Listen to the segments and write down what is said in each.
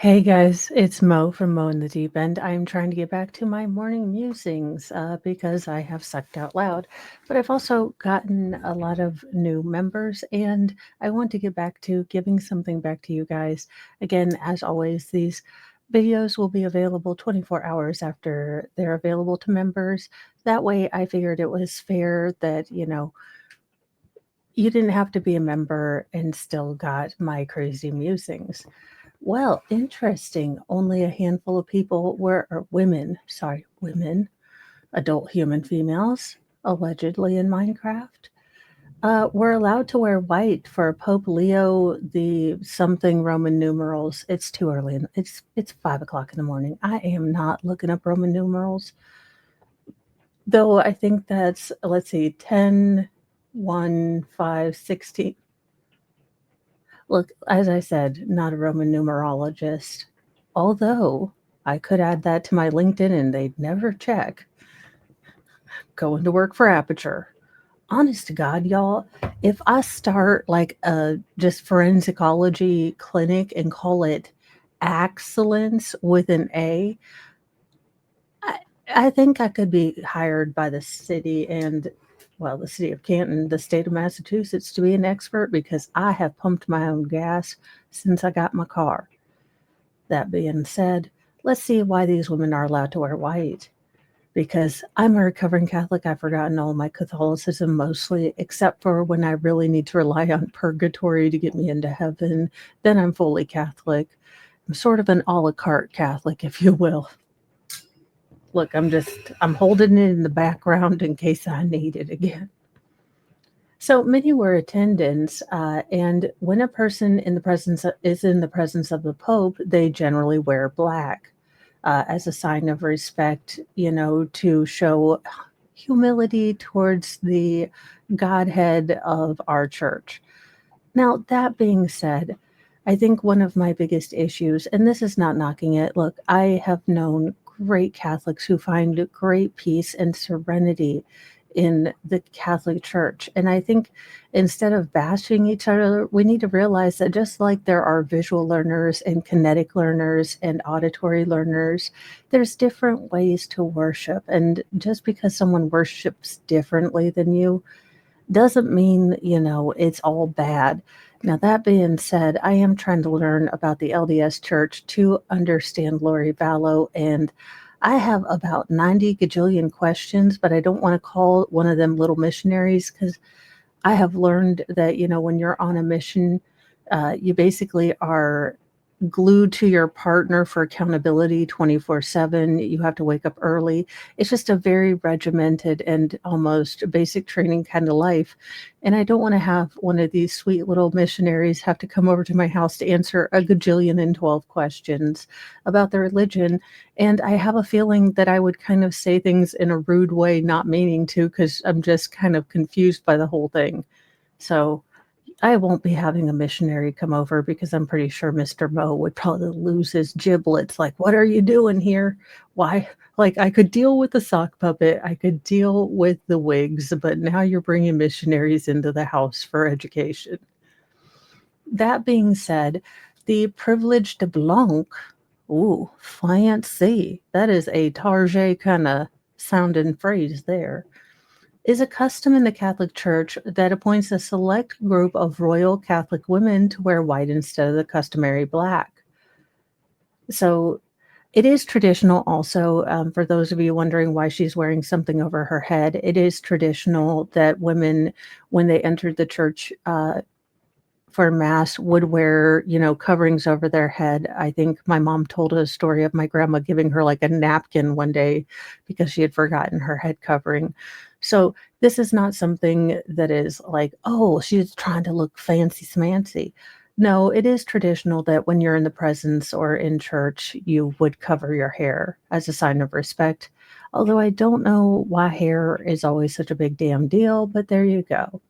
Hey guys, it's Mo from Mo in the Deep End. I'm trying to get back to my morning musings because I have sucked out loud, but I've also gotten a lot of new members and I want to get back to giving something back to you guys. Again, as always, these videos will be available 24 hours after they're available to members. That way, I figured it was fair that, you didn't have to be a member and still got my crazy musings. Well, interesting. Only a handful of people were, or women, adult human females, allegedly in Minecraft, were allowed to wear white for Pope Leo the something Roman numerals. It's too early. It's 5 o'clock in the morning. I am not looking up Roman numerals, though. I think that's, let's see, 10, 1, 5, 16. Look, as I said, not a Roman numerologist, although I could add that to my LinkedIn and they'd never check. Going to work for Aperture. Honest to God, y'all, if I start like a just forensicology clinic and call it Excellence with an A, I, I think I could be hired by the city and, well, the city of Canton, the state of Massachusetts, to be an expert because I have pumped my own gas since I got my car. That being said, let's see why these women are allowed to wear white. Because I'm a recovering Catholic, I've forgotten all my Catholicism mostly, except for when I really need to rely on purgatory to get me into heaven. Then I'm fully Catholic. I'm sort of an a la carte Catholic, if you will. Look, I'm holding it in the background in case I need it again. So many were attendants, and when a person is in the presence of the Pope, they generally wear black as a sign of respect, to show humility towards the Godhead of our church. Now, that being said, I think one of my biggest issues, and this is not knocking it, look, I have known great Catholics who find great peace and serenity in the Catholic Church. And I think instead of bashing each other, we need to realize that just like there are visual learners and kinetic learners and auditory learners, there's different ways to worship. And just because someone worships differently than you doesn't mean, it's all bad. Now, that being said, I am trying to learn about the LDS Church to understand Lori Vallow, and I have about 90 gajillion questions, but I don't want to call one of them little missionaries because I have learned that, when you're on a mission, you basically are glued to your partner for accountability 24/7. You have to wake up early. It's just a very regimented and almost basic training kind of life. And I don't want to have one of these sweet little missionaries have to come over to my house to answer a gajillion and 12 questions about their religion. And I have a feeling that I would kind of say things in a rude way, not meaning to, because I'm just kind of confused by the whole thing. So I won't be having a missionary come over because I'm pretty sure Mr. Mo would probably lose his giblets. Like, what are you doing here? Why? Like, I could deal with the sock puppet, I could deal with the wigs, but now you're bringing missionaries into the house for education. That being said, the privilege de blanc, ooh, fancy. That is a Target kind of sounding phrase there, is a custom in the Catholic Church that appoints a select group of royal Catholic women to wear white instead of the customary black. So it is traditional also, for those of you wondering why she's wearing something over her head, it is traditional that women, when they entered the church for mass, would wear, coverings over their head. I think my mom told a story of my grandma giving her like a napkin one day because she had forgotten her head covering. So this is not something that is like, oh, she's trying to look fancy smancy. No, it is traditional that when you're in the presence or in church, you would cover your hair as a sign of respect. Although I don't know why hair is always such a big damn deal, but there you go.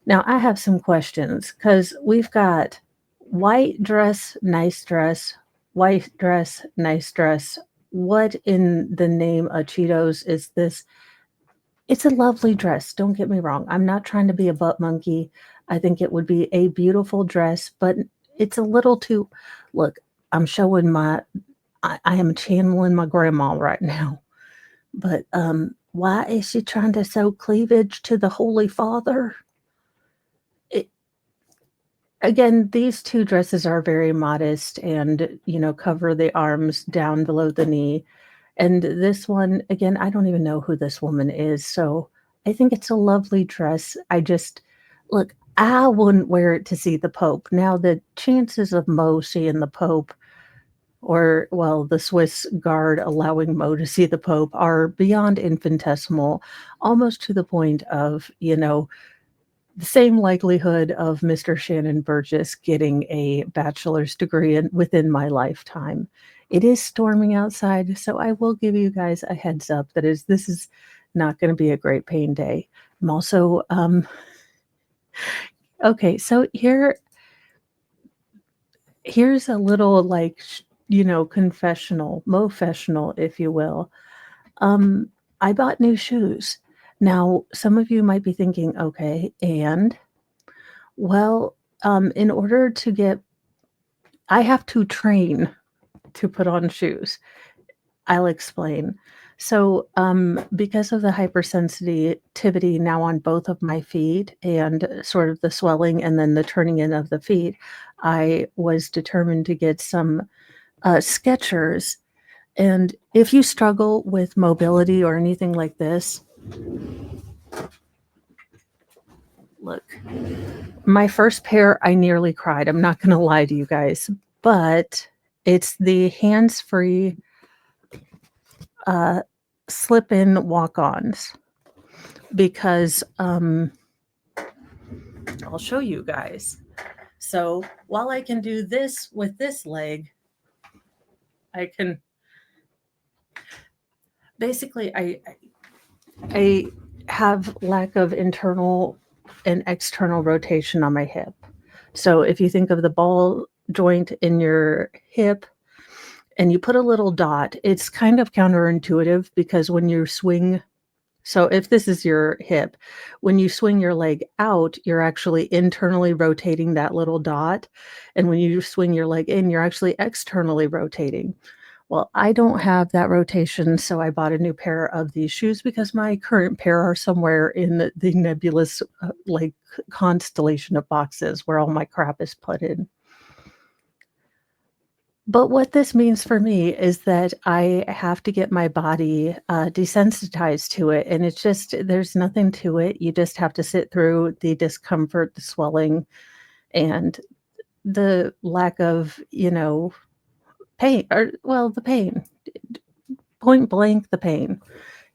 Now, I have some questions because we've got white dress, nice dress, white dress, nice dress. What in the name of Cheetos is this? It's a lovely dress. Don't get me wrong. I'm not trying to be a butt monkey. I think it would be a beautiful dress, but it's a little too Look, I'm showing I am channeling my grandma right now, but, why is she trying to show cleavage to the Holy Father? It Again, these 2 dresses are very modest and, cover the arms down below the knee, and this one, again, I don't even know who this woman is, so I think it's a lovely dress. I just look, I wouldn't wear it to see the Pope. Now, the chances of Mo seeing the Pope or, well, the Swiss guard allowing Mo to see the Pope are beyond infinitesimal, almost to the point of, the same likelihood of Mr. Shannon Burgess getting a bachelor's degree within my lifetime. It is storming outside, so I will give you guys a heads up that this is not going to be a great pain day. I'm also okay. So here's a little like confessional, mofessional, if you will. Um, I bought new shoes. Now, some of you might be thinking, okay, and well, in order to get I have to train to put on shoes. I'll explain. So, because of the hypersensitivity now on both of my feet and sort of the swelling and then the turning in of the feet, I was determined to get some Skechers. And if you struggle with mobility or anything like this, look, my first pair, I nearly cried. I'm not going to lie to you guys, but it's the hands-free uh, slip-in walk-ons because I'll show you guys. So while I can do this with this leg, I can basically I have lack of internal and external rotation on my hip. So if you think of the ball joint in your hip and you put a little dot, it's kind of counterintuitive because when you swing, so if this is your hip, when you swing your leg out, you're actually internally rotating that little dot. And when you swing your leg in, you're actually externally rotating. Well, I don't have that rotation, so I bought a new pair of these shoes because my current pair are somewhere in the nebulous, like, constellation of boxes where all my crap is put in. But what this means for me is that I have to get my body, desensitized to it, and it's just there's nothing to it. You just have to sit through the discomfort, the swelling, and the lack of, pain or well, the pain. Point blank, the pain.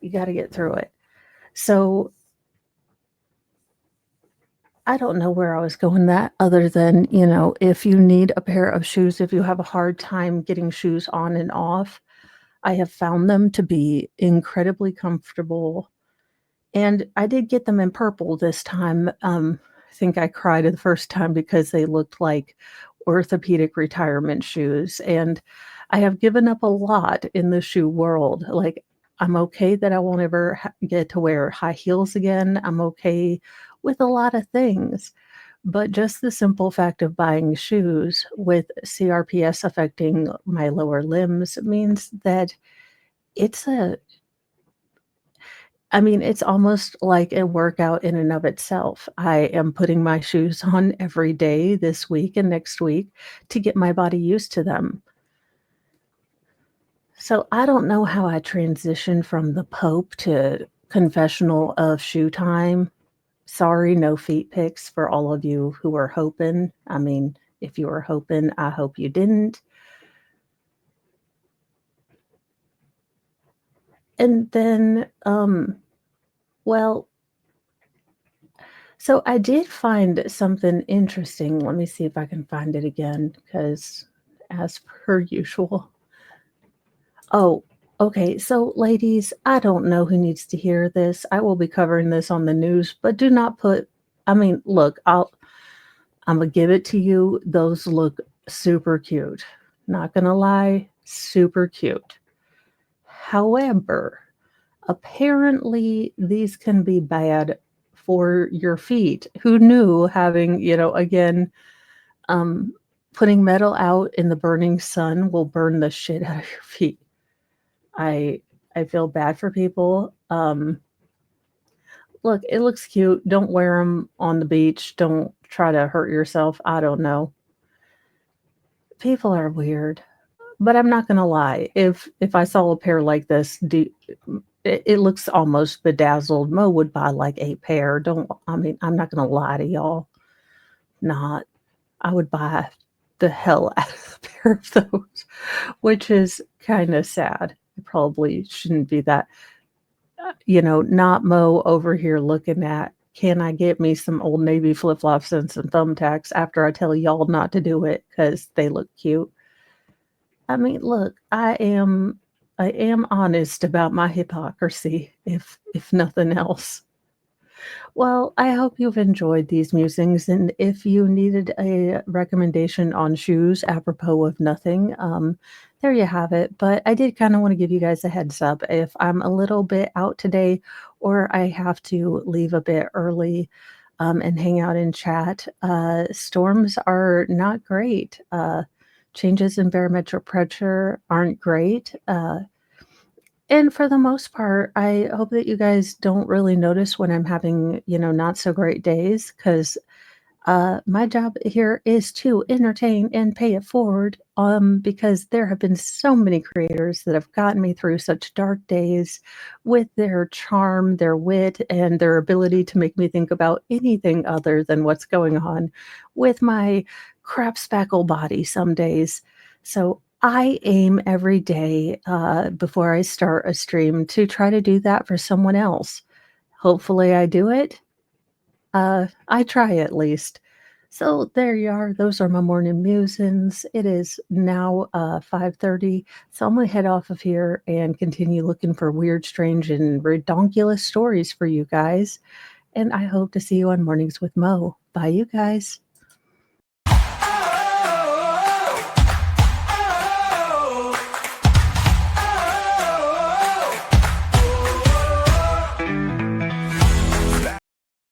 You gotta get through it. So, I don't know where I was going that other than, if you need a pair of shoes, if you have a hard time getting shoes on and off, I have found them to be incredibly comfortable, and I did get them in purple this time. I think I cried the first time because they looked like orthopedic retirement shoes, and I have given up a lot in the shoe world. Like, I'm okay that I won't ever get to wear high heels again. I'm okay with a lot of things, but just the simple fact of buying shoes with CRPS affecting my lower limbs means that it's a I mean, it's almost like a workout in and of itself. I am putting my shoes on every day this week and next week to get my body used to them. So I don't know how I transitioned from the Pope to confessional of shoe time. Sorry, no feet pics for all of you who were hoping. I mean, if you were hoping, I hope you didn't. And then, well, so I did find something interesting. Let me see if I can find it again, because as per usual. Oh, okay. So, ladies, I don't know who needs to hear this. I will be covering this on the news, but do not put. I mean, look, I'm gonna give it to you. Those look super cute. Not gonna lie, super cute. However, apparently these can be bad for your feet. Who knew having, again, um, Putting metal out in the burning sun will burn the shit out of your feet. I I feel bad for people. Look, it looks cute. Don't wear them on the beach. Don't try to hurt yourself. I don't know. People are weird. But I'm not gonna lie, if I saw a pair like this, it looks almost bedazzled. Mo would buy like a pair. Don't I mean, I'm not gonna lie to y'all. Not. I would buy the hell out of a pair of those, which is kinda sad. It probably shouldn't be that. Not Mo over here looking at, "Can I get me some Old Navy flip-flops and some thumbtacks after I tell y'all not to do it because they look cute?" I mean, look, I am honest about my hypocrisy, if nothing else. Well, I hope you've enjoyed these musings, and if you needed a recommendation on shoes apropos of nothing, there you have it. But I did kind of want to give you guys a heads up if I'm a little bit out today or I have to leave a bit early and hang out and chat. Storms are not great. Changes in barometric pressure aren't great. And for the most part, I hope that you guys don't really notice when I'm having, not so great days because my job here is to entertain and pay it forward, because there have been so many creators that have gotten me through such dark days with their charm, their wit, and their ability to make me think about anything other than what's going on with my crap spackle body some days. So I aim every day before I start a stream to try to do that for someone else. Hopefully, I do it. I try at least. So there you are. Those are my morning musings. It is now 5:30, so I'm gonna head off of here and continue looking for weird, strange, and redonkulous stories for you guys. And I hope to see you on Mornings with Mo. Bye, you guys.